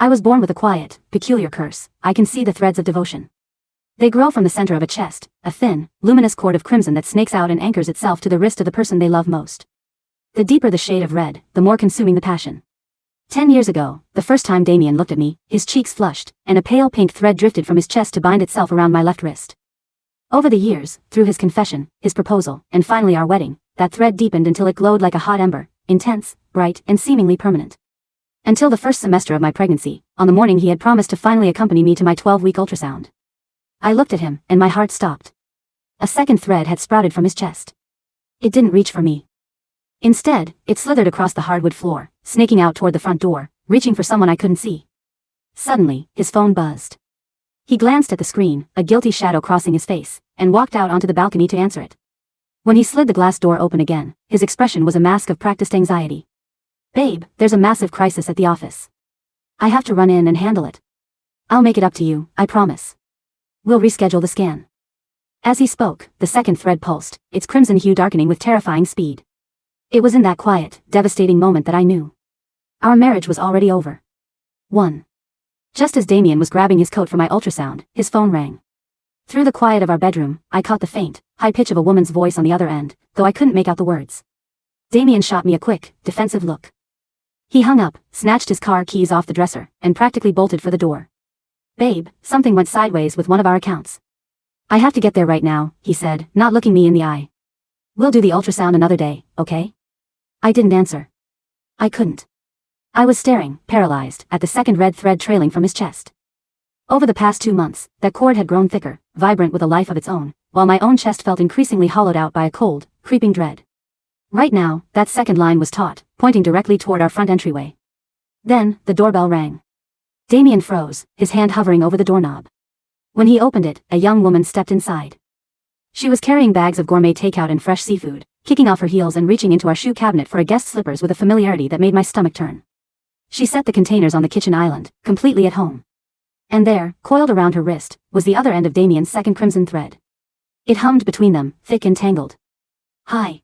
I was born with a quiet, peculiar curse. I can see the threads of devotion. They grow from the center of a chest, a thin, luminous cord of crimson that snakes out and anchors itself to the wrist of the person they love most. The deeper the shade of red, the more consuming the passion. 10 years ago, the first time Damian looked at me, his cheeks flushed, and a pale pink thread drifted from his chest to bind itself around my left wrist. Over the years, through his confession, his proposal, and finally our wedding, that thread deepened until it glowed like a hot ember, intense, bright, and seemingly permanent. Until the first semester of my pregnancy, on the morning he had promised to finally accompany me to my 12-week ultrasound. I looked at him, and my heart stopped. A second thread had sprouted from his chest. It didn't reach for me. Instead, it slithered across the hardwood floor, snaking out toward the front door, reaching for someone I couldn't see. Suddenly, his phone buzzed. He glanced at the screen, a guilty shadow crossing his face, and walked out onto the balcony to answer it. When he slid the glass door open again, his expression was a mask of practiced anxiety. "Babe, there's a massive crisis at the office. I have to run in and handle it. I'll make it up to you, I promise. We'll reschedule the scan." As he spoke, the second thread pulsed, its crimson hue darkening with terrifying speed. It was in that quiet, devastating moment that I knew. Our marriage was already over. 1. Just as Damian was grabbing his coat for my ultrasound, his phone rang. Through the quiet of our bedroom, I caught the faint, high pitch of a woman's voice on the other end, though I couldn't make out the words. Damian shot me a quick, defensive look. He hung up, snatched his car keys off the dresser, and practically bolted for the door. "Babe, something went sideways with one of our accounts. I have to get there right now," he said, not looking me in the eye. "We'll do the ultrasound another day, okay?" I didn't answer. I couldn't. I was staring, paralyzed, at the second red thread trailing from his chest. Over the past 2 months, that cord had grown thicker, vibrant with a life of its own, while my own chest felt increasingly hollowed out by a cold, creeping dread. Right now, that second line was taut, pointing directly toward our front entryway. Then, the doorbell rang. Damian froze, his hand hovering over the doorknob. When he opened it, a young woman stepped inside. She was carrying bags of gourmet takeout and fresh seafood, kicking off her heels and reaching into our shoe cabinet for a guest's slippers with a familiarity that made my stomach turn. She set the containers on the kitchen island, completely at home. And there, coiled around her wrist, was the other end of Damian's second crimson thread. It hummed between them, thick and tangled. "Hi.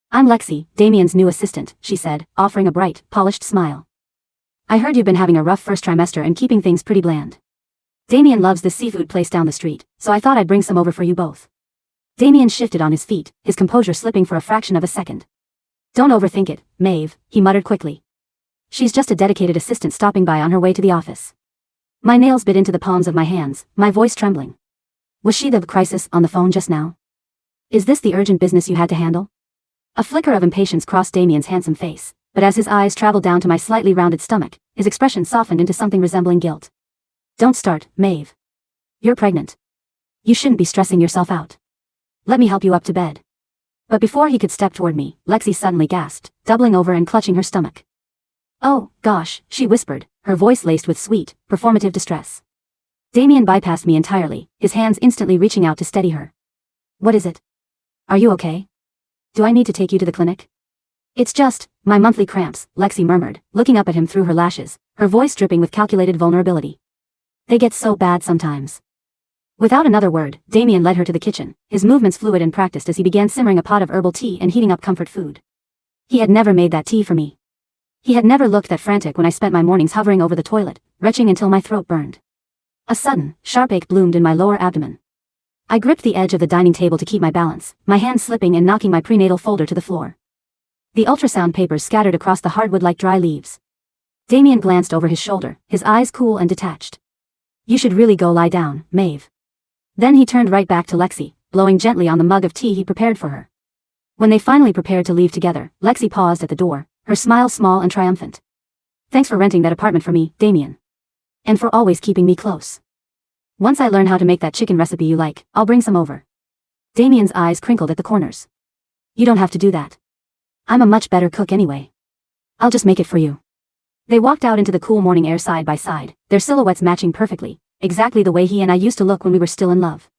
I'm Lexi, Damian's new assistant," she said, offering a bright, polished smile. "I heard you've been having a rough first trimester and keeping things pretty bland. Damian loves this seafood place down the street, so I thought I'd bring some over for you both." Damian shifted on his feet, his composure slipping for a fraction of a second. "Don't overthink it, Maeve," he muttered quickly. "She's just a dedicated assistant stopping by on her way to the office." My nails bit into the palms of my hands, my voice trembling. Was she the crisis on the phone just now? Is this the urgent business you had to handle? A flicker of impatience crossed Damian's handsome face, but as his eyes traveled down to my slightly rounded stomach, his expression softened into something resembling guilt. "Don't start, Maeve. You're pregnant. You shouldn't be stressing yourself out. Let me help you up to bed." But before he could step toward me, Lexi suddenly gasped, doubling over and clutching her stomach. "Oh, gosh," she whispered, her voice laced with sweet, performative distress. Damian bypassed me entirely, his hands instantly reaching out to steady her. "What is it? Are you okay? Do I need to take you to the clinic?" "It's just my monthly cramps," Lexi murmured, looking up at him through her lashes, her voice dripping with calculated vulnerability. "They get so bad sometimes." Without another word, Damian led her to the kitchen, his movements fluid and practiced as he began simmering a pot of herbal tea and heating up comfort food. He had never made that tea for me. He had never looked that frantic when I spent my mornings hovering over the toilet, retching until my throat burned. A sudden, sharp ache bloomed in my lower abdomen. I gripped the edge of the dining table to keep my balance, my hand slipping and knocking my prenatal folder to the floor. The ultrasound papers scattered across the hardwood like dry leaves. Damian glanced over his shoulder, his eyes cool and detached. "You should really go lie down, Maeve." Then he turned right back to Lexi, blowing gently on the mug of tea he prepared for her. When they finally prepared to leave together, Lexi paused at the door, her smile small and triumphant. "Thanks for renting that apartment for me, Damian. And for always keeping me close. Once I learn how to make that chicken recipe you like, I'll bring some over." Damian's eyes crinkled at the corners. "You don't have to do that. I'm a much better cook anyway. I'll just make it for you." They walked out into the cool morning air side by side, their silhouettes matching perfectly, exactly the way he and I used to look when we were still in love.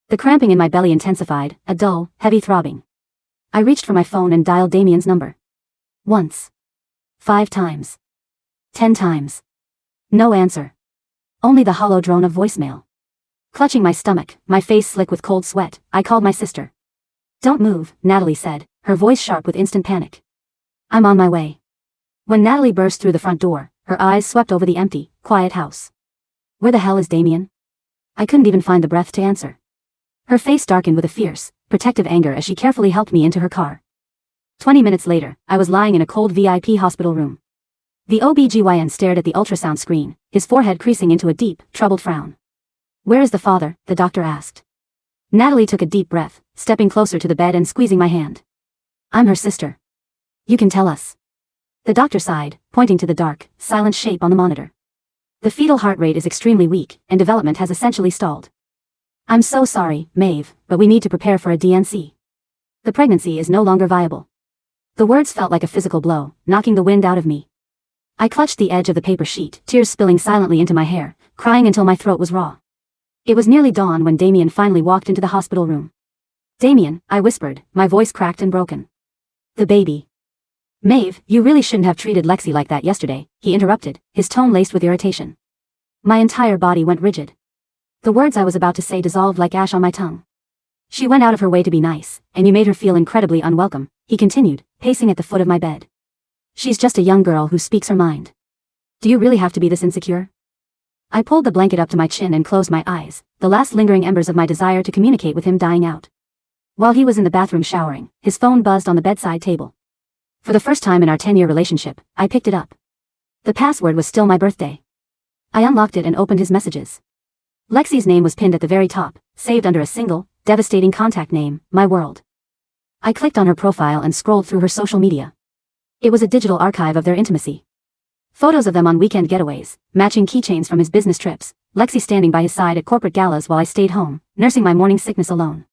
The cramping in my belly intensified, a dull, heavy throbbing. I reached for my phone and dialed Damian's number. Once. 5 times. 10 times. No answer. Only the hollow drone of voicemail. Clutching my stomach, my face slick with cold sweat, I called my sister. "Don't move," Natalie said, her voice sharp with instant panic. "I'm on my way." When Natalie burst through the front door, her eyes swept over the empty, quiet house. Where the hell is Damian? I couldn't even find the breath to answer. Her face darkened with a fierce, protective anger as she carefully helped me into her car. 20 minutes later, I was lying in a cold VIP hospital room. The OBGYN stared at the ultrasound screen, his forehead creasing into a deep, troubled frown. Where is the father? The doctor asked. Natalie took a deep breath, stepping closer to the bed and squeezing my hand. I'm her sister. You can tell us. The doctor sighed, pointing to the dark, silent shape on the monitor. The fetal heart rate is extremely weak, and development has essentially stalled. I'm so sorry, Maeve, but we need to prepare for a DNC. The pregnancy is no longer viable. The words felt like a physical blow, knocking the wind out of me. I clutched the edge of the paper sheet, tears spilling silently into my hair, crying until my throat was raw. It was nearly dawn when Damian finally walked into the hospital room. Damian, I whispered, my voice cracked and broken. The baby. Maeve, you really shouldn't have treated Lexi like that yesterday, he interrupted, his tone laced with irritation. My entire body went rigid. The words I was about to say dissolved like ash on my tongue. She went out of her way to be nice, and you made her feel incredibly unwelcome, he continued, pacing at the foot of my bed. She's just a young girl who speaks her mind. Do you really have to be this insecure? I pulled the blanket up to my chin and closed my eyes, the last lingering embers of my desire to communicate with him dying out. While he was in the bathroom showering, his phone buzzed on the bedside table. For the first time in our 10-year relationship, I picked it up. The password was still my birthday. I unlocked it and opened his messages. Lexi's name was pinned at the very top, saved under a single, devastating contact name, My World. I clicked on her profile and scrolled through her social media. It was a digital archive of their intimacy. Photos of them on weekend getaways, matching keychains from his business trips, Lexi standing by his side at corporate galas while I stayed home, nursing my morning sickness alone.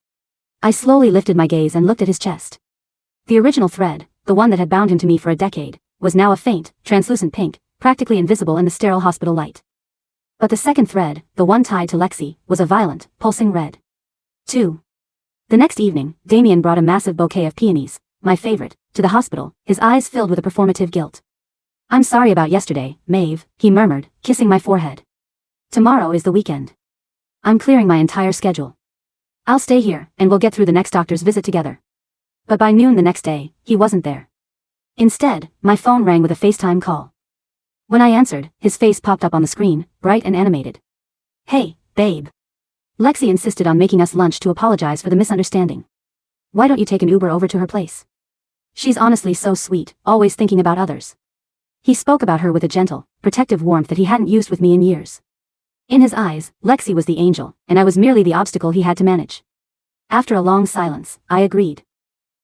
I slowly lifted my gaze and looked at his chest. The original thread, the one that had bound him to me for a decade, was now a faint, translucent pink, practically invisible in the sterile hospital light. But the second thread, the one tied to Lexi, was a violent, pulsing red. 2. The next evening, Damian brought a massive bouquet of peonies, my favorite, to the hospital, his eyes filled with a performative guilt. I'm sorry about yesterday, Maeve, he murmured, kissing my forehead. Tomorrow is the weekend. I'm clearing my entire schedule. I'll stay here, and we'll get through the next doctor's visit together. But by noon the next day, he wasn't there. Instead, my phone rang with a FaceTime call. When I answered, his face popped up on the screen, bright and animated. Hey, babe. Lexi insisted on making us lunch to apologize for the misunderstanding. Why don't you take an Uber over to her place? She's honestly so sweet, always thinking about others. He spoke about her with a gentle, protective warmth that he hadn't used with me in years. In his eyes, Lexi was the angel, and I was merely the obstacle he had to manage. After a long silence, I agreed.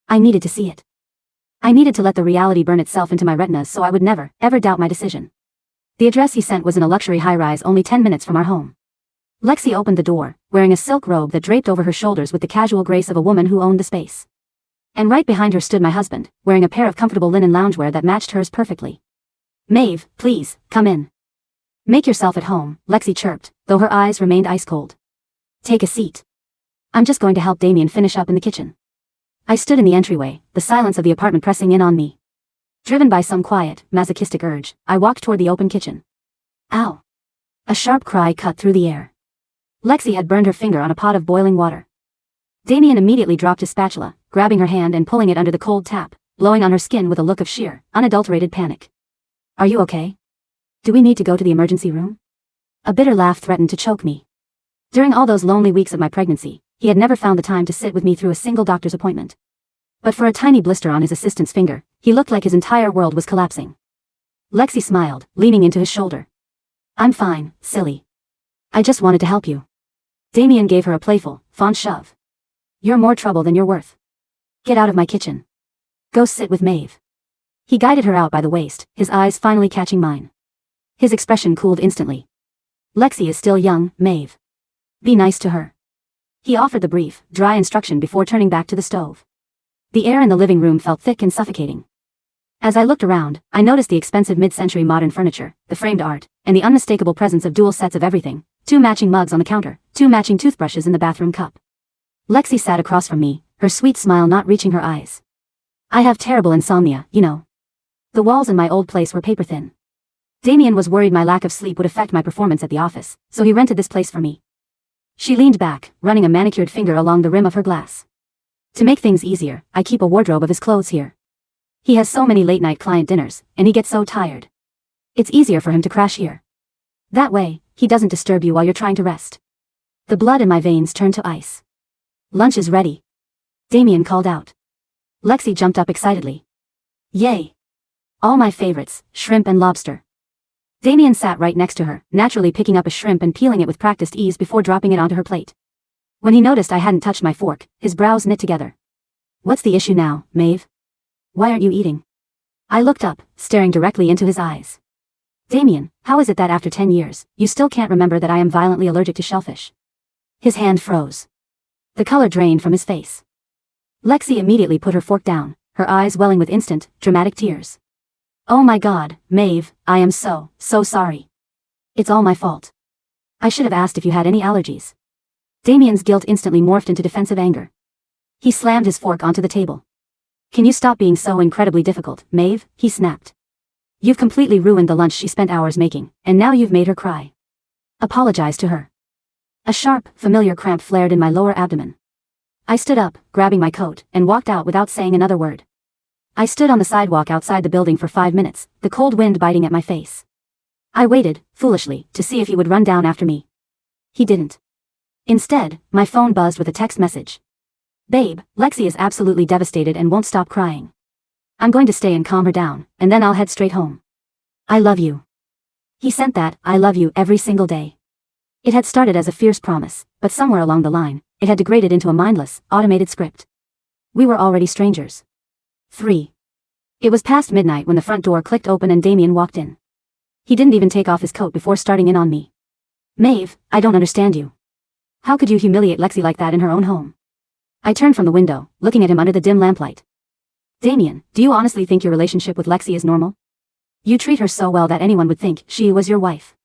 I needed to see it. I needed to let the reality burn itself into my retinas so I would never, ever doubt my decision. The address he sent was in a luxury high-rise only 10 minutes from our home. Lexi opened the door, wearing a silk robe that draped over her shoulders with the casual grace of a woman who owned the space. And right behind her stood my husband, wearing a pair of comfortable linen loungewear that matched hers perfectly. Maeve, please, come in. Make yourself at home, Lexi chirped, though her eyes remained ice-cold. Take a seat. I'm just going to help Damian finish up in the kitchen. I stood in the entryway, the silence of the apartment pressing in on me. Driven by some quiet, masochistic urge, I walked toward the open kitchen. Ow! A sharp cry cut through the air. Lexi had burned her finger on a pot of boiling water. Damian immediately dropped his spatula, grabbing her hand and pulling it under the cold tap, blowing on her skin with a look of sheer, unadulterated panic. Are you okay? Do we need to go to the emergency room? A bitter laugh threatened to choke me. During all those lonely weeks of my pregnancy, he had never found the time to sit with me through a single doctor's appointment. But for a tiny blister on his assistant's finger, he looked like his entire world was collapsing. Lexi smiled, leaning into his shoulder. I'm fine, silly. I just wanted to help you. Damian gave her a playful, fond shove. You're more trouble than you're worth. Get out of my kitchen. Go sit with Maeve. He guided her out by the waist, his eyes finally catching mine. His expression cooled instantly. Lexi is still young, Maeve. Be nice to her. He offered the brief, dry instruction before turning back to the stove. The air in the living room felt thick and suffocating. As I looked around, I noticed the expensive mid-century modern furniture, the framed art, and the unmistakable presence of dual sets of everything, 2 matching mugs on the counter, 2 matching toothbrushes in the bathroom cup. Lexi sat across from me, her sweet smile not reaching her eyes. I have terrible insomnia, you know. The walls in my old place were paper thin. Damian was worried my lack of sleep would affect my performance at the office, so he rented this place for me. She leaned back, running a manicured finger along the rim of her glass. To make things easier, I keep a wardrobe of his clothes here. He has so many late-night client dinners, and he gets so tired. It's easier for him to crash here. That way, he doesn't disturb you while you're trying to rest. The blood in my veins turned to ice. Lunch is ready. Damian called out. Lexi jumped up excitedly. Yay! All my favorites, shrimp and lobster. Damian sat right next to her, naturally picking up a shrimp and peeling it with practiced ease before dropping it onto her plate. When he noticed I hadn't touched my fork, his brows knit together. What's the issue now, Maeve? Why aren't you eating? I looked up, staring directly into his eyes. Damian, how is it that after 10 years, you still can't remember that I am violently allergic to shellfish? His hand froze. The color drained from his face. Lexi immediately put her fork down, her eyes welling with instant, dramatic tears. Oh my God, Maeve, I am so sorry. It's all my fault. I should have asked if you had any allergies. Damian's guilt instantly morphed into defensive anger. He slammed his fork onto the table. Can you stop being so incredibly difficult, Maeve? He snapped. You've completely ruined the lunch she spent hours making, and now you've made her cry. Apologize to her. A sharp, familiar cramp flared in my lower abdomen. I stood up, grabbing my coat, and walked out without saying another word. I stood on the sidewalk outside the building for 5 minutes, the cold wind biting at my face. I waited, foolishly, to see if he would run down after me. He didn't. Instead, my phone buzzed with a text message. Babe, Lexi is absolutely devastated and won't stop crying. I'm going to stay and calm her down, and then I'll head straight home. I love you. He sent that, I love you, every single day. It had started as a fierce promise, but somewhere along the line, it had degraded into a mindless, automated script. We were already strangers. 3. It was past midnight when the front door clicked open and Damian walked in. He didn't even take off his coat before starting in on me. Maeve, I don't understand you. How could you humiliate Lexi like that in her own home? I turned from the window, looking at him under the dim lamplight. Damian, do you honestly think your relationship with Lexi is normal? You treat her so well that anyone would think she was your wife.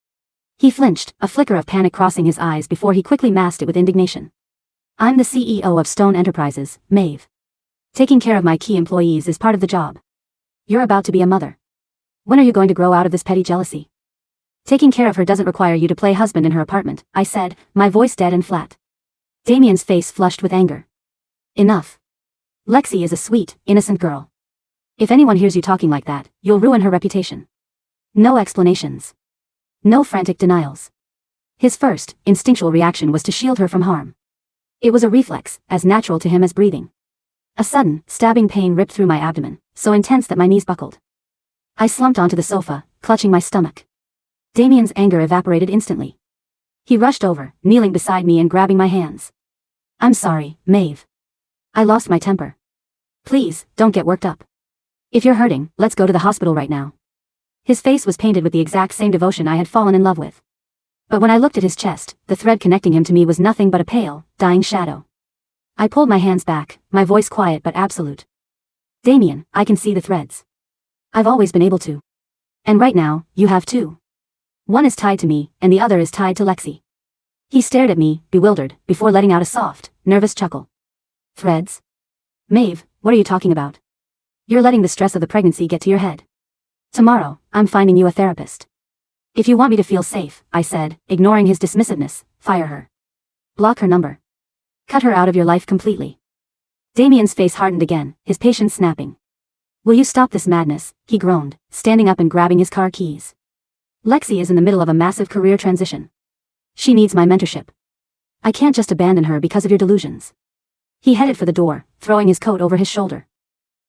He flinched, a flicker of panic crossing his eyes before he quickly masked it with indignation. I'm the CEO of Stone Enterprises, Maeve. Taking care of my key employees is part of the job. You're about to be a mother. When are you going to grow out of this petty jealousy? Taking care of her doesn't require you to play husband in her apartment, I said, my voice dead and flat. Damian's face flushed with anger. Enough. Lexi is a sweet, innocent girl. If anyone hears you talking like that, you'll ruin her reputation. No explanations. No frantic denials. His first, instinctual reaction was to shield her from harm. It was a reflex, as natural to him as breathing. A sudden, stabbing pain ripped through my abdomen, so intense that my knees buckled. I slumped onto the sofa, clutching my stomach. Damian's anger evaporated instantly. He rushed over, kneeling beside me and grabbing my hands. I'm sorry, Maeve. I lost my temper. Please, don't get worked up. If you're hurting, let's go to the hospital right now. His face was painted with the exact same devotion I had fallen in love with. But when I looked at his chest, the thread connecting him to me was nothing but a pale, dying shadow. I pulled my hands back, my voice quiet but absolute. Damian, I can see the threads. I've always been able to. And right now, you have too. One is tied to me, and the other is tied to Lexi. He stared at me, bewildered, before letting out a soft, nervous chuckle. Threads? Maeve, what are you talking about? You're letting the stress of the pregnancy get to your head. Tomorrow, I'm finding you a therapist. If you want me to feel safe, I said, ignoring his dismissiveness, fire her. Block her number. Cut her out of your life completely. Damian's face hardened again, his patience snapping. Will you stop this madness? He groaned, standing up and grabbing his car keys. Lexi is in the middle of a massive career transition. She needs my mentorship. I can't just abandon her because of your delusions. He headed for the door, throwing his coat over his shoulder.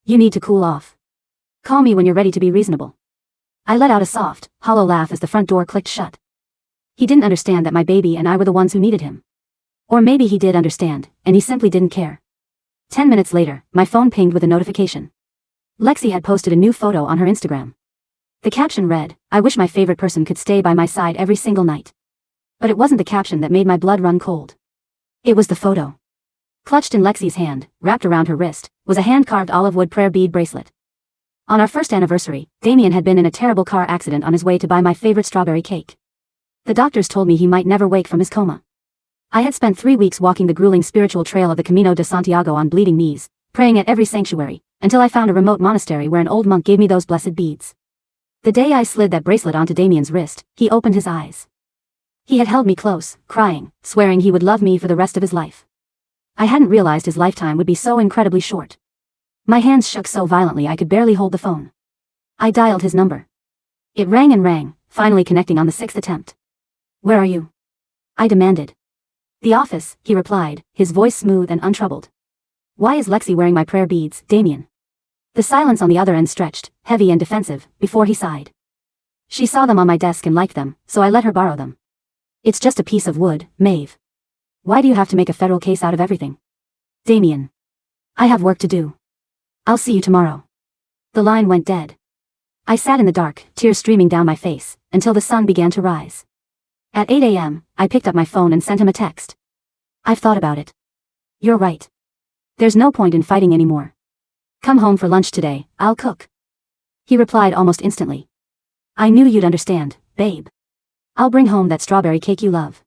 You need to cool off. Call me when you're ready to be reasonable. I let out a soft, hollow laugh as the front door clicked shut. He didn't understand that my baby and I were the ones who needed him. Or maybe he did understand, and he simply didn't care. 10 minutes later, my phone pinged with a notification. Lexi had posted a new photo on her Instagram. The caption read, I wish my favorite person could stay by my side every single night. But it wasn't the caption that made my blood run cold. It was the photo. Clutched in Lexi's hand, wrapped around her wrist, was a hand-carved olive wood prayer bead bracelet. On our first anniversary, Damian had been in a terrible car accident on his way to buy my favorite strawberry cake. The doctors told me he might never wake from his coma. I had spent 3 weeks walking the grueling spiritual trail of the Camino de Santiago on bleeding knees, praying at every sanctuary, until I found a remote monastery where an old monk gave me those blessed beads. The day I slid that bracelet onto Damian's wrist, he opened his eyes. He had held me close, crying, swearing he would love me for the rest of his life. I hadn't realized his lifetime would be so incredibly short. My hands shook so violently I could barely hold the phone. I dialed his number. It rang and rang, finally connecting on the 6th attempt. Where are you? I demanded. The office, he replied, his voice smooth and untroubled. Why is Lexi wearing my prayer beads, Damian? The silence on the other end stretched, heavy and defensive, before he sighed. She saw them on my desk and liked them, so I let her borrow them. It's just a piece of wood, Maeve. Why do you have to make a federal case out of everything? Damian. I have work to do. I'll see you tomorrow. The line went dead. I sat in the dark, tears streaming down my face, until the sun began to rise. At 8 a.m., I picked up my phone and sent him a text. I've thought about it. You're right. There's no point in fighting anymore. Come home for lunch today, I'll cook. He replied almost instantly. I knew you'd understand, babe. I'll bring home that strawberry cake you love.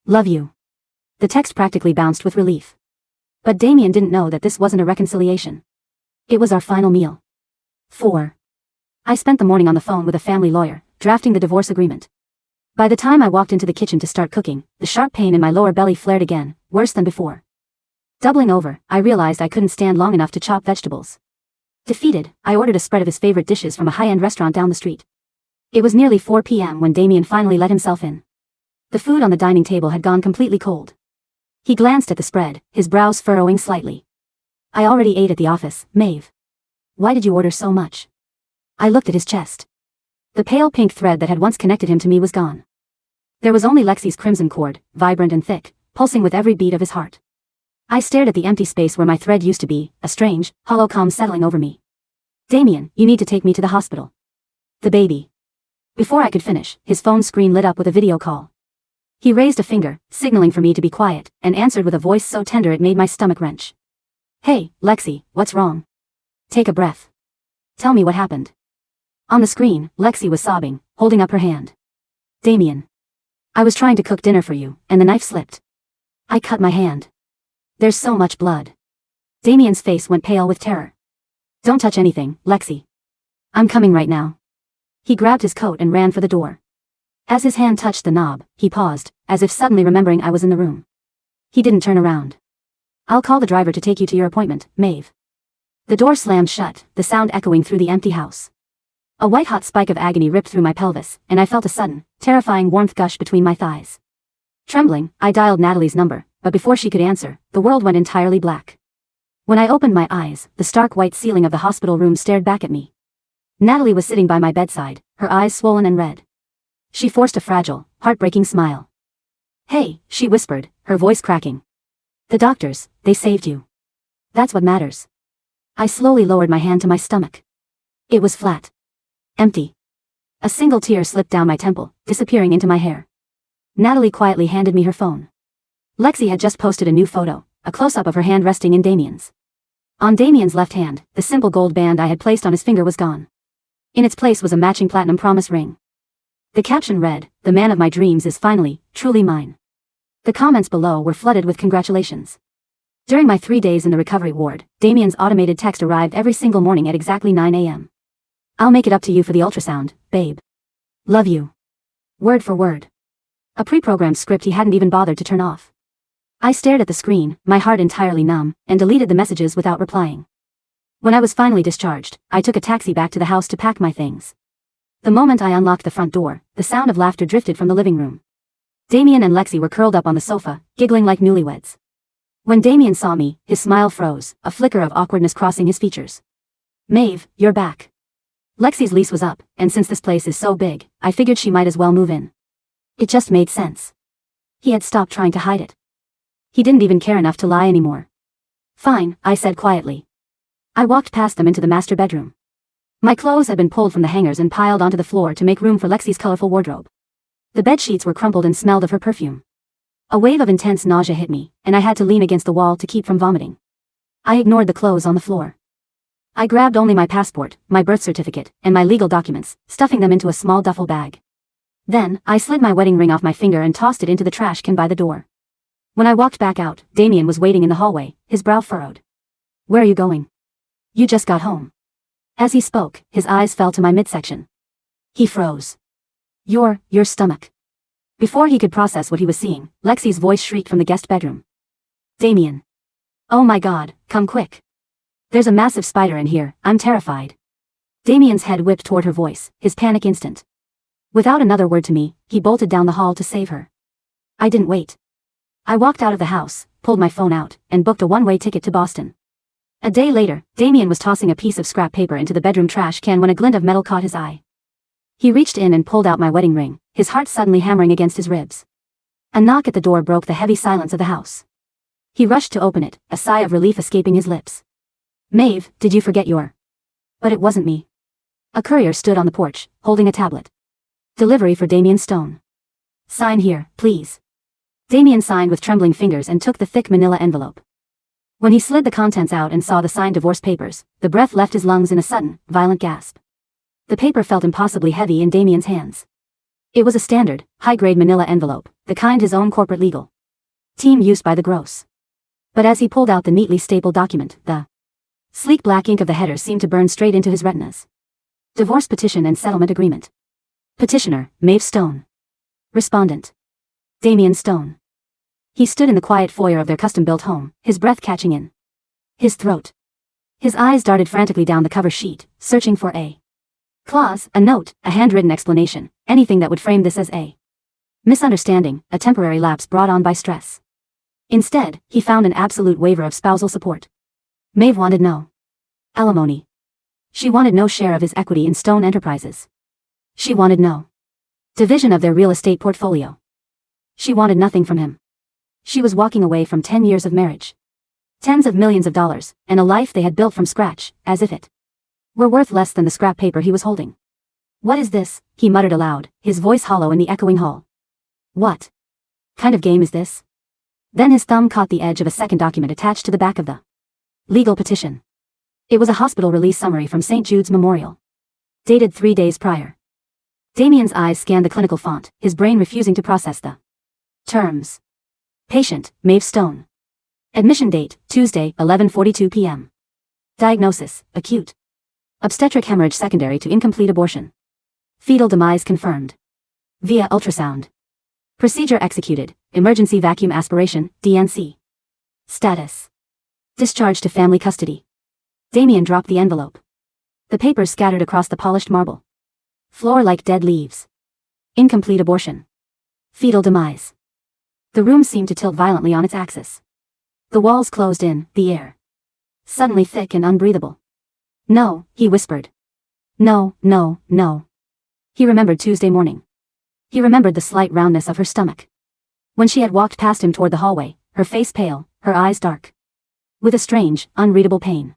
Love you. The text practically bounced with relief. But Damian didn't know that this wasn't a reconciliation. It was our final meal. 4. I spent the morning on the phone with a family lawyer, drafting the divorce agreement. By the time I walked into the kitchen to start cooking, the sharp pain in my lower belly flared again, worse than before. Doubling over, I realized I couldn't stand long enough to chop vegetables. Defeated, I ordered a spread of his favorite dishes from a high-end restaurant down the street. It was nearly 4 p.m. when Damian finally let himself in. The food on the dining table had gone completely cold. He glanced at the spread, his brows furrowing slightly. I already ate at the office, Maeve. Why did you order so much? I looked at his chest. The pale pink thread that had once connected him to me was gone. There was only Lexi's crimson cord, vibrant and thick, pulsing with every beat of his heart. I stared at the empty space where my thread used to be, a strange, hollow calm settling over me. Damian, you need to take me to the hospital. The baby. Before I could finish, his phone screen lit up with a video call. He raised a finger, signaling for me to be quiet, and answered with a voice so tender it made my stomach wrench. Hey, Lexi, what's wrong? Take a breath. Tell me what happened. On the screen, Lexi was sobbing, holding up her hand. Damian. I was trying to cook dinner for you, and the knife slipped. I cut my hand. There's so much blood. Damian's face went pale with terror. Don't touch anything, Lexi. I'm coming right now. He grabbed his coat and ran for the door. As his hand touched the knob, he paused, as if suddenly remembering I was in the room. He didn't turn around. I'll call the driver to take you to your appointment, Maeve. The door slammed shut, the sound echoing through the empty house. A white-hot spike of agony ripped through my pelvis, and I felt a sudden, terrifying warmth gush between my thighs. Trembling, I dialed Natalie's number, but before she could answer, the world went entirely black. When I opened my eyes, the stark white ceiling of the hospital room stared back at me. Natalie was sitting by my bedside, her eyes swollen and red. She forced a fragile, heartbreaking smile. Hey, she whispered, her voice cracking. The doctors, they saved you. That's what matters. I slowly lowered my hand to my stomach. It was flat. Empty. A single tear slipped down my temple, disappearing into my hair. Natalie quietly handed me her phone. Lexi had just posted a new photo, a close-up of her hand resting in Damian's. On Damian's left hand, the simple gold band I had placed on his finger was gone. In its place was a matching platinum promise ring. The caption read, "The man of my dreams is finally, truly mine." The comments below were flooded with congratulations. During my 3 days in the recovery ward, Damian's automated text arrived every single morning at exactly 9 a.m. I'll make it up to you for the ultrasound, babe. Love you. Word for word. A pre-programmed script he hadn't even bothered to turn off. I stared at the screen, my heart entirely numb, and deleted the messages without replying. When I was finally discharged, I took a taxi back to the house to pack my things. The moment I unlocked the front door, the sound of laughter drifted from the living room. Damian and Lexi were curled up on the sofa, giggling like newlyweds. When Damian saw me, his smile froze, a flicker of awkwardness crossing his features. Maeve, you're back. Lexi's lease was up, and since this place is so big, I figured she might as well move in. It just made sense. He had stopped trying to hide it. He didn't even care enough to lie anymore. Fine, I said quietly. I walked past them into the master bedroom. My clothes had been pulled from the hangers and piled onto the floor to make room for Lexi's colorful wardrobe. The bed sheets were crumpled and smelled of her perfume. A wave of intense nausea hit me, and I had to lean against the wall to keep from vomiting. I ignored the clothes on the floor. I grabbed only my passport, my birth certificate, and my legal documents, stuffing them into a small duffel bag. Then, I slid my wedding ring off my finger and tossed it into the trash can by the door. When I walked back out, Damian was waiting in the hallway, his brow furrowed. Where are you going? You just got home. As he spoke, his eyes fell to my midsection. He froze. Your stomach. Before he could process what he was seeing, Lexi's voice shrieked from the guest bedroom. Damian. Oh my God, come quick. There's a massive spider in here, I'm terrified. Damian's head whipped toward her voice, his panic instant. Without another word to me, he bolted down the hall to save her. I didn't wait. I walked out of the house, pulled my phone out, and booked a one-way ticket to Boston. A day later, Damian was tossing a piece of scrap paper into the bedroom trash can when a glint of metal caught his eye. He reached in and pulled out my wedding ring, his heart suddenly hammering against his ribs. A knock at the door broke the heavy silence of the house. He rushed to open it, a sigh of relief escaping his lips. "Maeve, did you forget your—" But it wasn't me. A courier stood on the porch, holding a tablet. "Delivery for Damian Stone. Sign here, please." Damian signed with trembling fingers and took the thick manila envelope. When he slid the contents out and saw the signed divorce papers, the breath left his lungs in a sudden, violent gasp. The paper felt impossibly heavy in Damian's hands. It was a standard, high-grade manila envelope, the kind his own corporate legal team used by the gross. But as he pulled out the neatly stapled document, the sleek black ink of the header seemed to burn straight into his retinas. Divorce petition and settlement agreement. Petitioner, Maeve Stone. Respondent, Damian Stone. He stood in the quiet foyer of their custom-built home, his breath catching in his throat. His eyes darted frantically down the cover sheet, searching for a clause, a note, a handwritten explanation, anything that would frame this as a misunderstanding, a temporary lapse brought on by stress. Instead, he found an absolute waiver of spousal support. Maeve wanted no alimony. She wanted no share of his equity in Stone Enterprises. She wanted no division of their real estate portfolio. She wanted nothing from him. She was walking away from 10 years of marriage, tens of millions of dollars, and a life they had built from scratch, as if it were worth less than the scrap paper he was holding. "What is this?" he muttered aloud, his voice hollow in the echoing hall. "What kind of game is this?" Then his thumb caught the edge of a second document attached to the back of the legal petition. It was a hospital release summary from St. Jude's Memorial, dated 3 days prior. Damian's eyes scanned the clinical font, his brain refusing to process the terms. Patient, Maeve Stone. Admission date, Tuesday, 11:42 p.m. Diagnosis, acute obstetric hemorrhage secondary to incomplete abortion. Fetal demise confirmed via ultrasound. Procedure executed, emergency vacuum aspiration, DNC. Status: discharge to family custody. Damian dropped the envelope. The papers scattered across the polished marble floor like dead leaves. Incomplete abortion. Fetal demise. The room seemed to tilt violently on its axis. The walls closed in, the air suddenly thick and unbreathable. "No," he whispered. "No, no, no." He remembered Tuesday morning. He remembered the slight roundness of her stomach. When she had walked past him toward the hallway, her face pale, her eyes dark, with a strange, unreadable pain.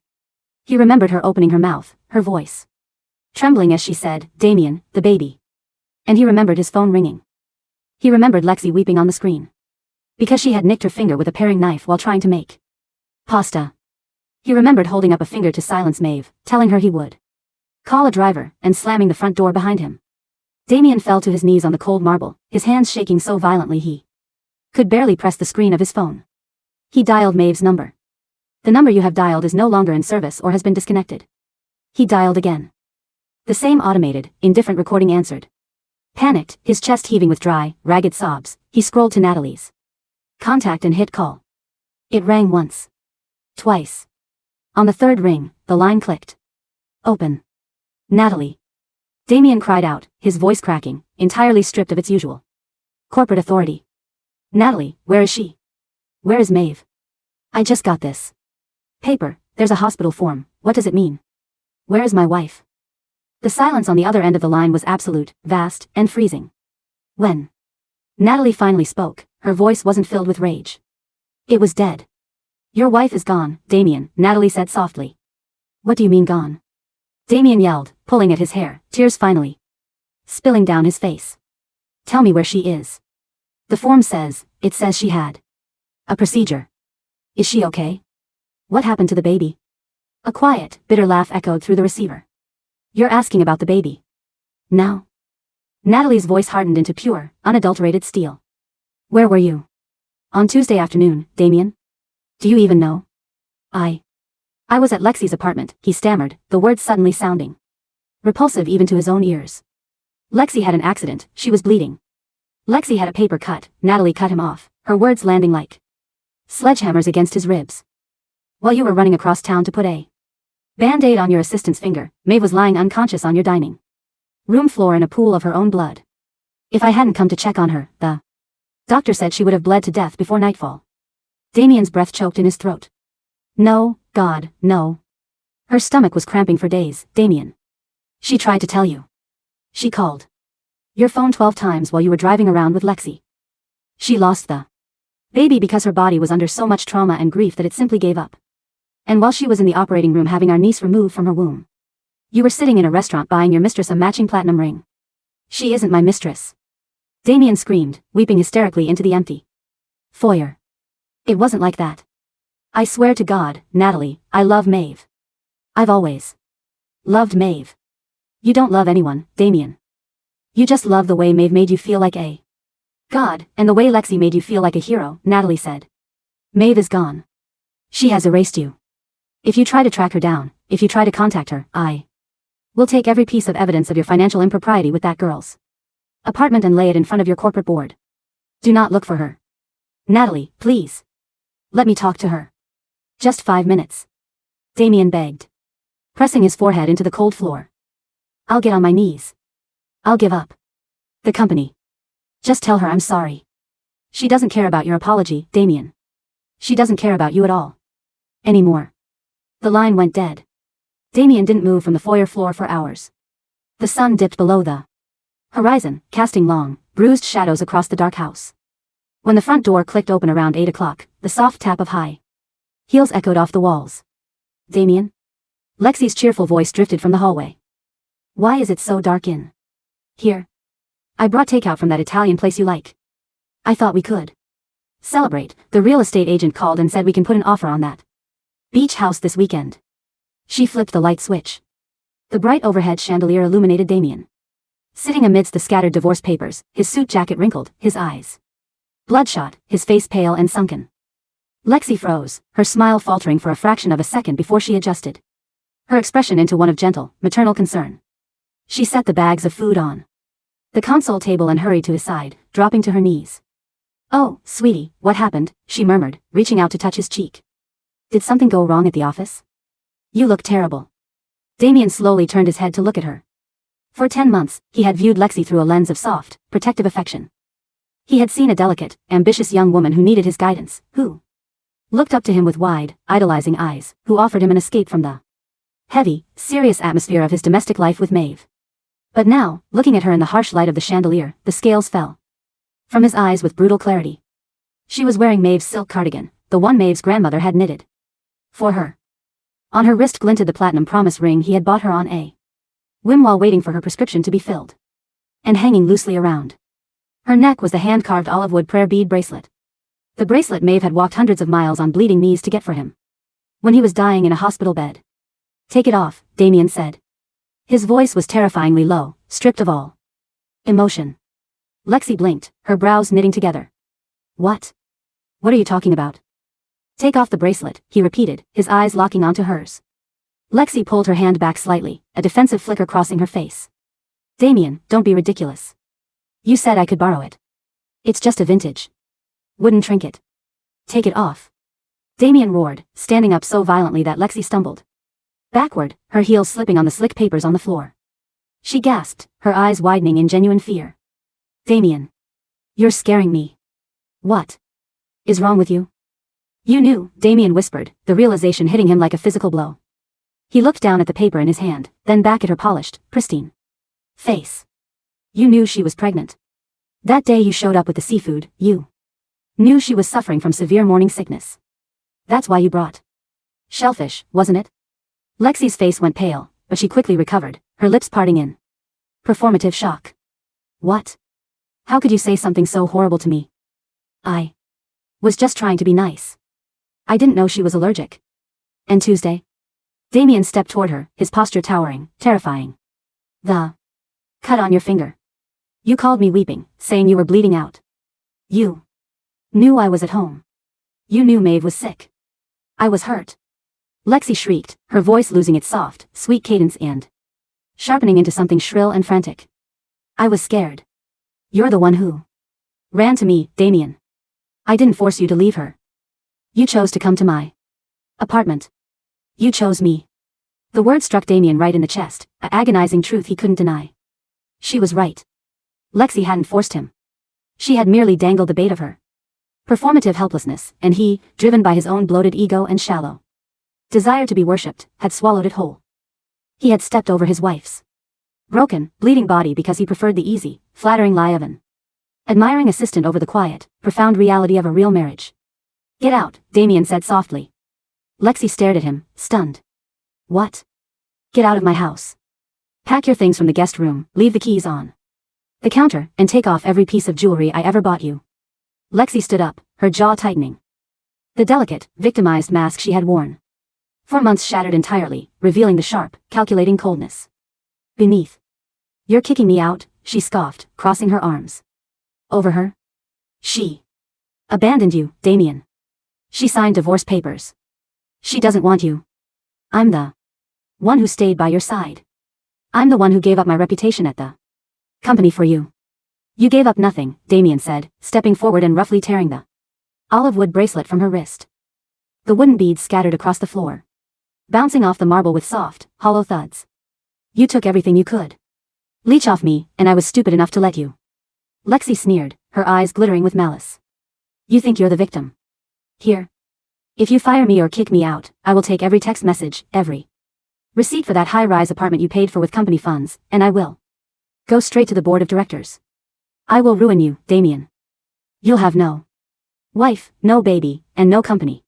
He remembered her opening her mouth, her voice trembling as she said, "Damian, the baby." And he remembered his phone ringing. He remembered Lexi weeping on the screen because she had nicked her finger with a paring knife while trying to make pasta. He remembered holding up a finger to silence Maeve, telling her he would call a driver, and slamming the front door behind him. Damian fell to his knees on the cold marble, his hands shaking so violently he could barely press the screen of his phone. He dialed Maeve's number. "The number you have dialed is no longer in service or has been disconnected." He dialed again. The same automated, indifferent recording answered. Panicked, his chest heaving with dry, ragged sobs, he scrolled to Natalie's contact and hit call. It rang once. Twice. On the third ring, the line clicked. "Open. Natalie." Damian cried out, his voice cracking, entirely stripped of its usual corporate authority. "Natalie, where is she? Where is Maeve? I just got this paper, there's a hospital form, what does it mean? Where is my wife?" The silence on the other end of the line was absolute, vast, and freezing. When Natalie finally spoke, her voice wasn't filled with rage. It was dead. "Your wife is gone, Damian," Natalie said softly. "What do you mean gone?" Damian yelled, pulling at his hair, tears finally spilling down his face. "Tell me where she is. The form says, it says she had a procedure. Is she okay? What happened to the baby?" A quiet, bitter laugh echoed through the receiver. "You're asking about the baby now?" Natalie's voice hardened into pure, unadulterated steel. "Where were you on Tuesday afternoon, Damian? Do you even know?" I was at Lexi's apartment," he stammered, the words suddenly sounding repulsive even to his own ears. "Lexi had an accident, she was bleeding." "Lexi had a paper cut," Natalie cut him off, her words landing like sledgehammers against his ribs. "While you were running across town to put a band-aid on your assistant's finger, Maeve was lying unconscious on your dining room floor in a pool of her own blood." If I hadn't come to check on her, the doctor said she would have bled to death before nightfall. Damian's breath choked in his throat. No, God, no. Her stomach was cramping for days, Damian. She tried to tell you. She called your phone 12 times while you were driving around with Lexi. She lost the baby because her body was under so much trauma and grief that it simply gave up. And while she was in the operating room having our niece removed from her womb, you were sitting in a restaurant buying your mistress a matching platinum ring. She isn't my mistress. Damian screamed, weeping hysterically into the empty foyer. It wasn't like that. I swear to God, Natalie, I love Maeve. I've always loved Maeve. You don't love anyone, Damian. You just love the way Maeve made you feel like a god, and the way Lexi made you feel like a hero, Natalie said. Maeve is gone. She has erased you. If you try to track her down, if you try to contact her, I will take every piece of evidence of your financial impropriety with that girl's apartment and lay it in front of your corporate board. Do not look for her. Natalie, please. Let me talk to her. Just 5 minutes. Damian begged, pressing his forehead into the cold floor. I'll get on my knees. I'll give up the company. Just tell her I'm sorry. She doesn't care about your apology, Damian. She doesn't care about you at all. Anymore. The line went dead. Damian didn't move from the foyer floor for hours. The sun dipped below the horizon, casting long, bruised shadows across the dark house. When the front door clicked open around 8 o'clock, the soft tap of high heels echoed off the walls. Damian? Lexi's cheerful voice drifted from the hallway. Why is it so dark in here? I brought takeout from that Italian place you like. I thought we could celebrate. The real estate agent called and said we can put an offer on that beach house this weekend. She flipped the light switch. The bright overhead chandelier illuminated Damian, sitting amidst the scattered divorce papers, his suit jacket wrinkled, his eyes bloodshot, his face pale and sunken. Lexi froze, her smile faltering for a fraction of a second before she adjusted her expression into one of gentle, maternal concern. She set the bags of food on the console table and hurried to his side, dropping to her knees. Oh, sweetie, what happened? She murmured, reaching out to touch his cheek. Did something go wrong at the office? You look terrible. Damian slowly turned his head to look at her. For 10 months, he had viewed Lexi through a lens of soft, protective affection. He had seen a delicate, ambitious young woman who needed his guidance, who looked up to him with wide, idolizing eyes, who offered him an escape from the heavy, serious atmosphere of his domestic life with Maeve. But now, looking at her in the harsh light of the chandelier, the scales fell from his eyes with brutal clarity. She was wearing Maeve's silk cardigan, the one Maeve's grandmother had knitted for her. On her wrist glinted the platinum promise ring he had bought her on a whim while waiting for her prescription to be filled. And hanging loosely around her neck was the hand-carved olive wood prayer bead bracelet. The bracelet Maeve had walked hundreds of miles on bleeding knees to get for him when he was dying in a hospital bed. Take it off, Damian said. His voice was terrifyingly low, stripped of all emotion. Lexi blinked, her brows knitting together. What? What are you talking about? Take off the bracelet, he repeated, his eyes locking onto hers. Lexi pulled her hand back slightly, a defensive flicker crossing her face. Damian, don't be ridiculous. You said I could borrow it. It's just a vintage wooden trinket. Take it off. Damian roared, standing up so violently that Lexi stumbled backward, her heels slipping on the slick papers on the floor. She gasped, her eyes widening in genuine fear. Damian. You're scaring me. What is wrong with you? You knew, Damian whispered, the realization hitting him like a physical blow. He looked down at the paper in his hand, then back at her polished, pristine face. You knew she was pregnant. That day you showed up with the seafood, you knew she was suffering from severe morning sickness. That's why you brought shellfish, wasn't it? Lexi's face went pale, but she quickly recovered, her lips parting in performative shock. What? How could you say something so horrible to me? I was just trying to be nice. I didn't know she was allergic. And Tuesday? Damian stepped toward her, his posture towering, terrifying. The cut on your finger. You called me weeping, saying you were bleeding out. You knew I was at home. You knew Maeve was sick. I was hurt. Lexi shrieked, her voice losing its soft, sweet cadence and sharpening into something shrill and frantic. I was scared. You're the one who ran to me, Damian. I didn't force you to leave her. You chose to come to my apartment. You chose me. The word struck Damian right in the chest, an agonizing truth he couldn't deny. She was right. Lexi hadn't forced him. She had merely dangled the bait of her performative helplessness, and he, driven by his own bloated ego and shallow desire to be worshipped, had swallowed it whole. He had stepped over his wife's broken, bleeding body because he preferred the easy, flattering lie of an admiring assistant over the quiet, profound reality of a real marriage. Get out, Damian said softly. Lexi stared at him, stunned. What? Get out of my house. Pack your things from the guest room, leave the keys on the counter, and take off every piece of jewelry I ever bought you. Lexi stood up, her jaw tightening. The delicate, victimized mask she had worn for months shattered entirely, revealing the sharp, calculating coldness beneath. You're kicking me out, she scoffed, crossing her arms over her. She abandoned you, Damian. She signed divorce papers. She doesn't want you. I'm the one who stayed by your side. I'm the one who gave up my reputation at the company for you. You gave up nothing, Damian said, stepping forward and roughly tearing the olive wood bracelet from her wrist. The wooden beads scattered across the floor, bouncing off the marble with soft, hollow thuds. You took everything you could leech off me, and I was stupid enough to let you. Lexi sneered, her eyes glittering with malice. You think you're the victim? Here. If you fire me or kick me out, I will take every text message, every receipt for that high-rise apartment you paid for with company funds, and I will go straight to the board of directors. I will ruin you, Damian. You'll have no wife, no baby, and no company.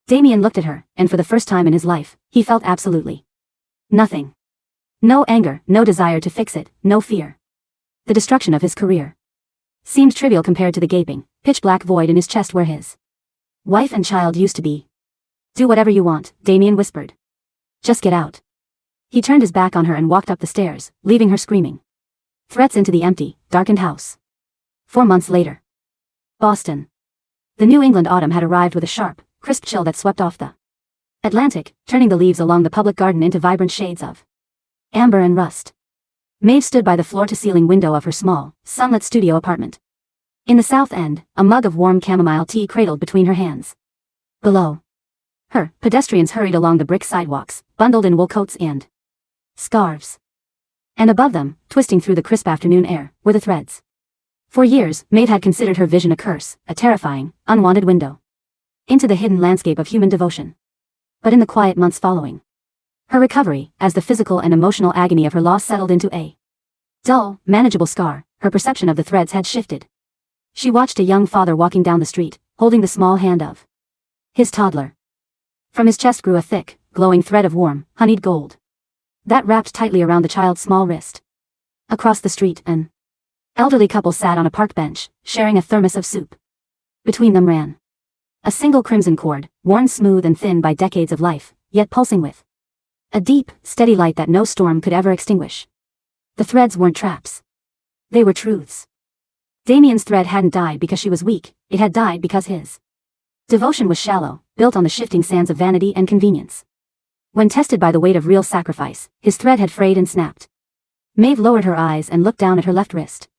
Damian looked at her, and for the first time in his life, he felt absolutely nothing. No anger, no desire to fix it, no fear. The destruction of his career seemed trivial compared to the gaping, pitch-black void in his chest where his wife and child used to be. Do whatever you want, Damian whispered. Just get out. He turned his back on her and walked up the stairs, leaving her screaming threats into the empty, darkened house. 4 months later. Boston. The New England autumn had arrived with a sharp, crisp chill that swept off the Atlantic, turning the leaves along the public garden into vibrant shades of amber and rust. Maeve stood by the floor-to-ceiling window of her small, sunlit studio apartment. In the south end, a mug of warm chamomile tea cradled between her hands. Below her, pedestrians hurried along the brick sidewalks, bundled in wool coats and scarves. And above them, twisting through the crisp afternoon air, were the threads. For years, Maeve had considered her vision a curse, a terrifying, unwanted window into the hidden landscape of human devotion. But in the quiet months following her recovery, as the physical and emotional agony of her loss settled into a dull, manageable scar, her perception of the threads had shifted. She watched a young father walking down the street, holding the small hand of his toddler. From his chest grew a thick, glowing thread of warm, honeyed gold that wrapped tightly around the child's small wrist. Across the street, an elderly couple sat on a park bench, sharing a thermos of soup. Between them ran a single crimson cord, worn smooth and thin by decades of life, yet pulsing with a deep, steady light that no storm could ever extinguish. The threads weren't traps. They were truths. Damian's thread hadn't died because she was weak, it had died because his devotion was shallow, built on the shifting sands of vanity and convenience. When tested by the weight of real sacrifice, his thread had frayed and snapped. Maeve lowered her eyes and looked down at her left wrist.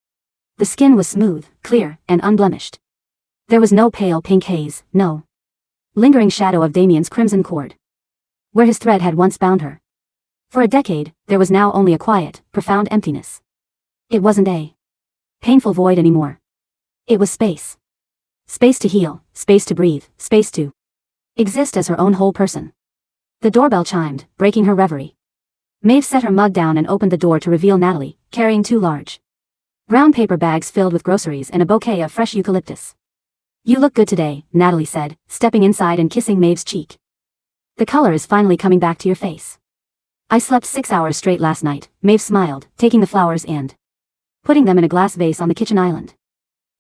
The skin was smooth, clear, and unblemished. There was no pale pink haze, no lingering shadow of Damian's crimson cord, where his thread had once bound her. For a decade, there was now only a quiet, profound emptiness. It wasn't a painful void anymore. It was space. Space to heal, space to breathe, space to exist as her own whole person. The doorbell chimed, breaking her reverie. Maeve set her mug down and opened the door to reveal Natalie, carrying 2 large brown paper bags filled with groceries and a bouquet of fresh eucalyptus. You look good today, Natalie said, stepping inside and kissing Maeve's cheek. The color is finally coming back to your face. I slept 6 hours straight last night, Maeve smiled, taking the flowers and putting them in a glass vase on the kitchen island.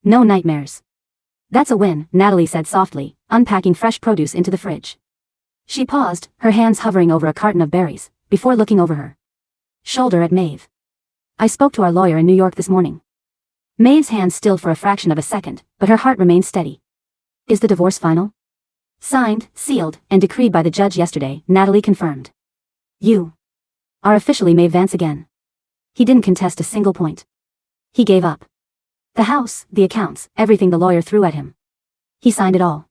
No nightmares. That's a win, Natalie said softly, unpacking fresh produce into the fridge. She paused, her hands hovering over a carton of berries, before looking over her shoulder at Maeve. I spoke to our lawyer in New York this morning. Maeve's hands stilled for a fraction of a second, but her heart remained steady. Is the divorce final? Signed, sealed, and decreed by the judge yesterday, Natalie confirmed. You are officially Maeve Vance again. He didn't contest a single point. He gave up. The house, the accounts, everything the lawyer threw at him. He signed it all.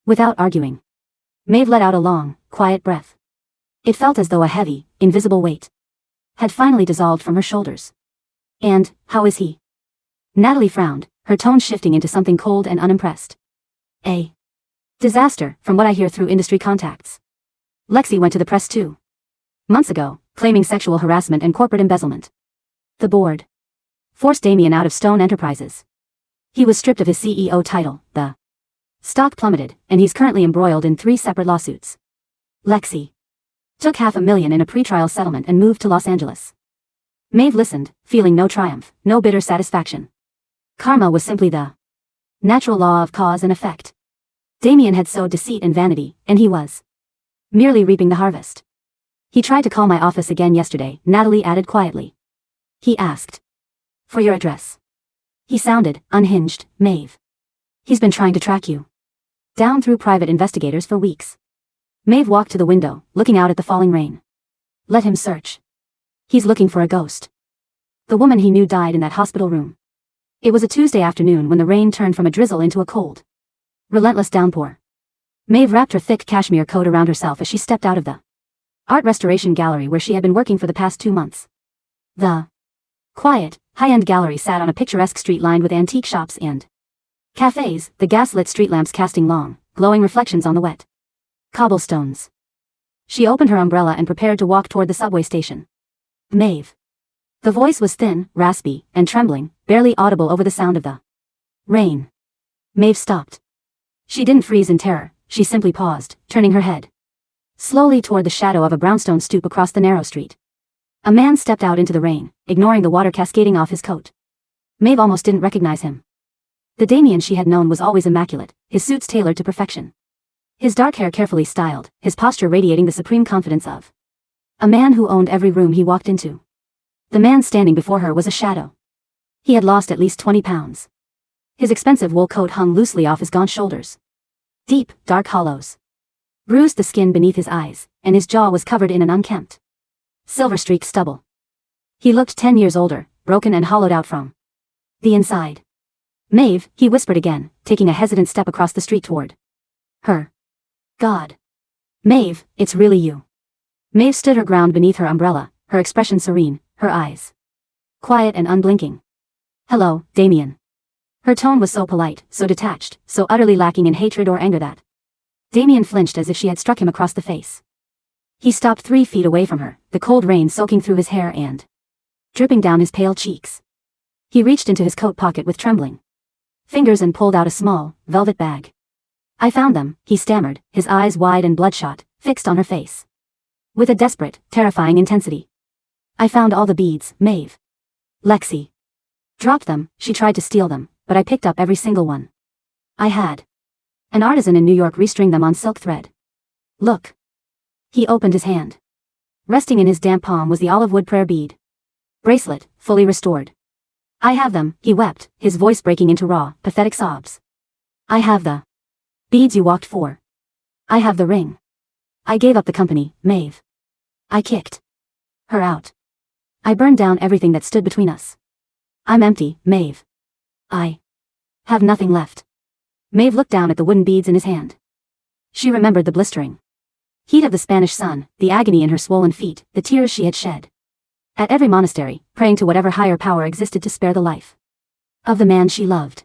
Without arguing. Maeve let out a long, quiet breath. It felt as though a heavy, invisible weight had finally dissolved from her shoulders. And, how is he? Natalie frowned, her tone shifting into something cold and unimpressed. A disaster, from what I hear through industry contacts. Lexi went to the press too. Months ago, claiming sexual harassment and corporate embezzlement. The board forced Damian out of Stone Enterprises. He was stripped of his CEO title, the stock plummeted, and he's currently embroiled in 3 separate lawsuits. Lexi took $500,000 in a pretrial settlement and moved to Los Angeles. Maeve listened, feeling no triumph, no bitter satisfaction. Karma was simply the natural law of cause and effect. Damian had sowed deceit and vanity, and he was merely reaping the harvest. He tried to call my office again yesterday, Natalie added quietly. He asked for your address. He sounded unhinged. Maeve. He's been trying to track you down through private investigators for weeks. Maeve walked to the window, looking out at the falling rain. Let him search. He's looking for a ghost. The woman he knew died in that hospital room. It was a Tuesday afternoon when the rain turned from a drizzle into a cold, relentless downpour. Maeve wrapped her thick cashmere coat around herself as she stepped out of the art restoration gallery where she had been working for the past 2 months. The quiet, high-end gallery sat on a picturesque street lined with antique shops and cafes, the gas-lit street lamps casting long, glowing reflections on the wet cobblestones. She opened her umbrella and prepared to walk toward the subway station. Maeve. The voice was thin, raspy, and trembling, barely audible over the sound of the rain. Maeve stopped. She didn't freeze in terror, she simply paused, turning her head slowly toward the shadow of a brownstone stoop across the narrow street. A man stepped out into the rain, ignoring the water cascading off his coat. Maeve almost didn't recognize him. The Damian she had known was always immaculate, his suits tailored to perfection. His dark hair carefully styled, his posture radiating the supreme confidence of a man who owned every room he walked into. The man standing before her was a shadow. He had lost at least 20 pounds. His expensive wool coat hung loosely off his gaunt shoulders. Deep, dark hollows bruised the skin beneath his eyes, and his jaw was covered in an unkempt, silver-streaked stubble. He looked 10 years older, broken and hollowed out from the inside. Maeve, he whispered again, taking a hesitant step across the street toward her. God. Maeve, it's really you. Maeve stood her ground beneath her umbrella, her expression serene, her eyes quiet and unblinking. Hello, Damian. Her tone was so polite, so detached, so utterly lacking in hatred or anger that Damian flinched as if she had struck him across the face. He stopped 3 feet away from her, the cold rain soaking through his hair and dripping down his pale cheeks. He reached into his coat pocket with trembling fingers and pulled out a small, velvet bag. I found them, he stammered, his eyes wide and bloodshot, fixed on her face with a desperate, terrifying intensity. I found all the beads, Maeve. Lexi dropped them, she tried to steal them, but I picked up every single one. I had an artisan in New York restring them on silk thread. Look. He opened his hand. Resting in his damp palm was the olive wood prayer bead bracelet, fully restored. I have them, he wept, his voice breaking into raw, pathetic sobs. I have the beads you walked for. I have the ring. I gave up the company, Maeve. I kicked her out. I burned down everything that stood between us. I'm empty, Maeve. I have nothing left. Maeve looked down at the wooden beads in his hand. She remembered the blistering heat of the Spanish sun, the agony in her swollen feet, the tears she had shed at every monastery, praying to whatever higher power existed to spare the life of the man she loved.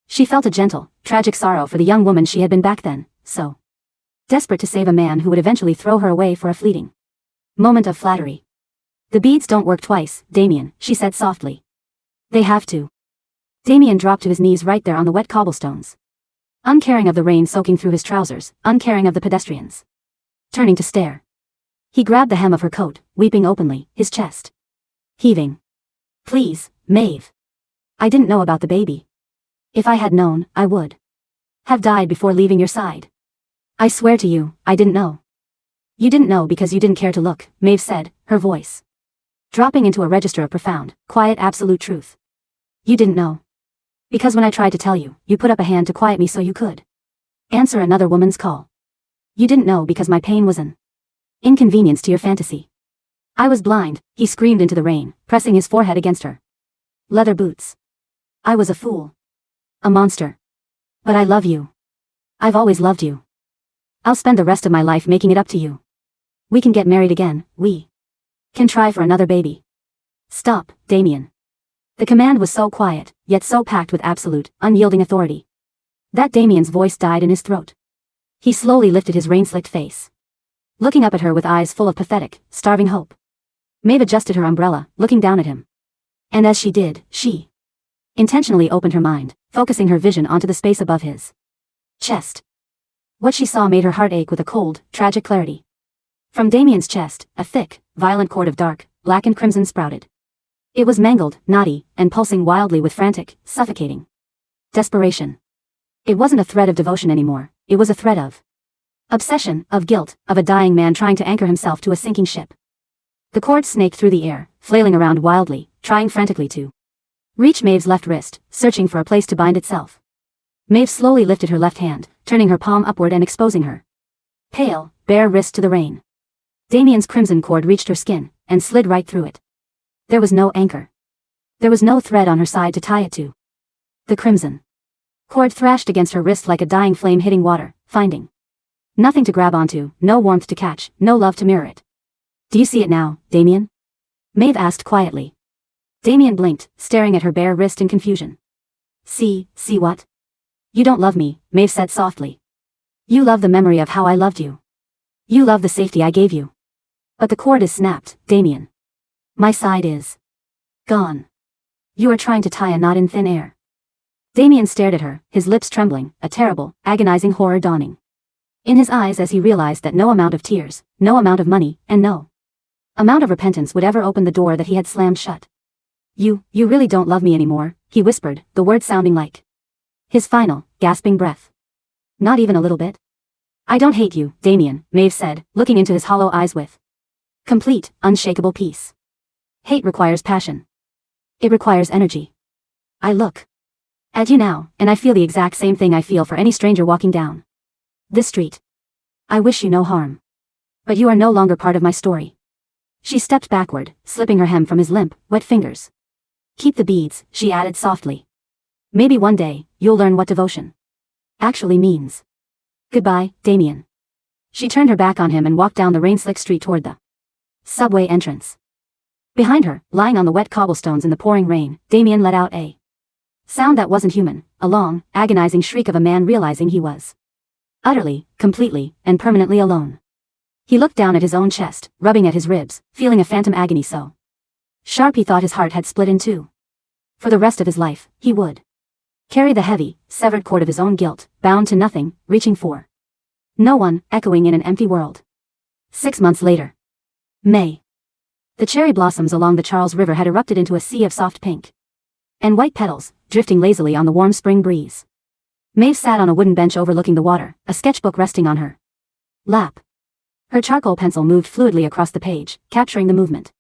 She felt a gentle, tragic sorrow for the young woman she had been back then, so desperate to save a man who would eventually throw her away for a fleeting moment of flattery. The beads don't work twice, Damian, she said softly. They have to. Damian dropped to his knees right there on the wet cobblestones, uncaring of the rain soaking through his trousers, uncaring of the pedestrians turning to stare. He grabbed the hem of her coat, weeping openly, his chest heaving. Please, Maeve. I didn't know about the baby. If I had known, I would have died before leaving your side. I swear to you, I didn't know. You didn't know because you didn't care to look, Maeve said, her voice dropping into a register of profound, quiet absolute truth. You didn't know. Because when I tried to tell you, you put up a hand to quiet me so you could answer another woman's call. You didn't know because my pain was an inconvenience to your fantasy. I was blind, he screamed into the rain, pressing his forehead against her leather boots. I was a fool. A monster. But I love you. I've always loved you. I'll spend the rest of my life making it up to you. We can get married again, we can try for another baby. Stop, Damian. The command was so quiet, yet so packed with absolute, unyielding authority. That Damian's voice died in his throat. He slowly lifted his rain-slicked face, looking up at her with eyes full of pathetic, starving hope. Maeve adjusted her umbrella, looking down at him. And as she did, she intentionally opened her mind, focusing her vision onto the space above his chest. What she saw made her heart ache with a cold, tragic clarity. From Damian's chest, a thick, violent cord of dark, black and crimson sprouted. It was mangled, knotty, and pulsing wildly with frantic, suffocating desperation. It wasn't a thread of devotion anymore, it was a thread of obsession, of guilt, of a dying man trying to anchor himself to a sinking ship. The cord snaked through the air, flailing around wildly, trying frantically to reach Maeve's left wrist, searching for a place to bind itself. Maeve slowly lifted her left hand, turning her palm upward and exposing her pale, bare wrist to the rain. Damian's crimson cord reached her skin, and slid right through it. There was no anchor. There was no thread on her side to tie it to. The crimson cord thrashed against her wrist like a dying flame hitting water, finding nothing to grab onto, no warmth to catch, no love to mirror it. Do you see it now, Damian? Maeve asked quietly. Damian blinked, staring at her bare wrist in confusion. See what? You don't love me, Maeve said softly. You love the memory of how I loved you. You love the safety I gave you. But the cord is snapped, Damian. My side is gone. You are trying to tie a knot in thin air. Damian stared at her, his lips trembling, a terrible, agonizing horror dawning in his eyes as he realized that no amount of tears, no amount of money, and no amount of repentance would ever open the door that he had slammed shut. You really don't love me anymore, he whispered, the words sounding like his final, gasping breath. Not even a little bit? I don't hate you, Damian, Maeve said, looking into his hollow eyes with complete, unshakable peace. Hate requires passion. It requires energy. I look at you now, and I feel the exact same thing I feel for any stranger walking down this street. I wish you no harm. But you are no longer part of my story. She stepped backward, slipping her hem from his limp, wet fingers. Keep the beads, she added softly. Maybe one day, you'll learn what devotion actually means. Goodbye, Damian. She turned her back on him and walked down the rain-slick street toward the subway entrance. Behind her, lying on the wet cobblestones in the pouring rain, Damian let out a sound that wasn't human, a long, agonizing shriek of a man realizing he was utterly, completely, and permanently alone. He looked down at his own chest, rubbing at his ribs, feeling a phantom agony so sharp he thought his heart had split in two. For the rest of his life, he would carry the heavy, severed cord of his own guilt, bound to nothing, reaching for no one, echoing in an empty world. 6 months later. May. The cherry blossoms along the Charles River had erupted into a sea of soft pink and white petals, drifting lazily on the warm spring breeze. Maeve sat on a wooden bench overlooking the water, a sketchbook resting on her lap. Her charcoal pencil moved fluidly across the page, capturing the movement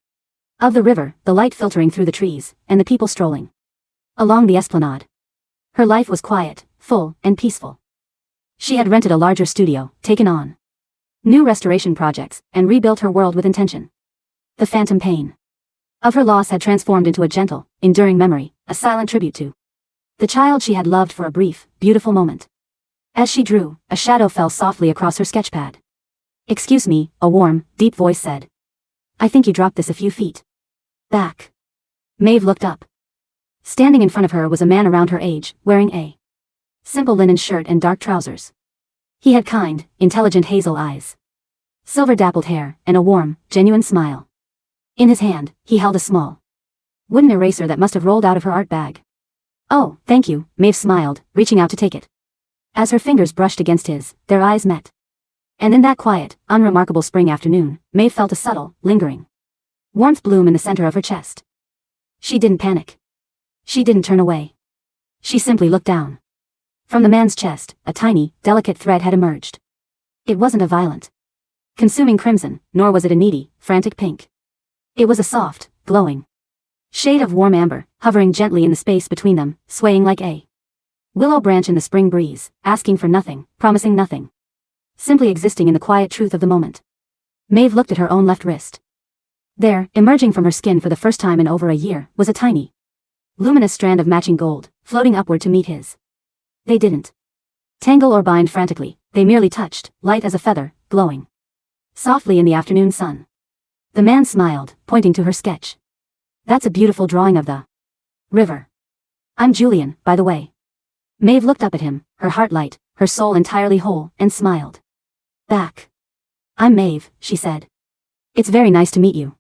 of the river, the light filtering through the trees, and the people strolling along the esplanade. Her life was quiet, full, and peaceful. She had rented a larger studio, taken on new restoration projects, and rebuilt her world with intention. The phantom pain of her loss had transformed into a gentle, enduring memory, a silent tribute to the child she had loved for a brief, beautiful moment. As she drew, a shadow fell softly across her sketchpad. Excuse me, a warm, deep voice said. I think you dropped this a few feet back. Maeve looked up. Standing in front of her was a man around her age, wearing a simple linen shirt and dark trousers. He had kind, intelligent hazel eyes, silver-dappled hair, and a warm, genuine smile. In his hand, he held a small wooden eraser that must have rolled out of her art bag. Oh, thank you, Maeve smiled, reaching out to take it. As her fingers brushed against his, their eyes met. And in that quiet, unremarkable spring afternoon, Maeve felt a subtle, lingering warmth bloom in the center of her chest. She didn't panic. She didn't turn away. She simply looked down. From the man's chest, a tiny, delicate thread had emerged. It wasn't a violent, consuming crimson, nor was it a needy, frantic pink. It was a soft, glowing shade of warm amber, hovering gently in the space between them, swaying like a willow branch in the spring breeze, asking for nothing, promising nothing. Simply existing in the quiet truth of the moment. Maeve looked at her own left wrist. There, emerging from her skin for the first time in over a year, was a tiny, luminous strand of matching gold, floating upward to meet his. They didn't tangle or bind frantically, they merely touched, light as a feather, glowing softly in the afternoon sun. The man smiled, pointing to her sketch. That's a beautiful drawing of the River. I'm Julian, by the way. Maeve looked up at him, her heart light, her soul entirely whole, and smiled. Back. I'm Maeve, she said. It's very nice to meet you.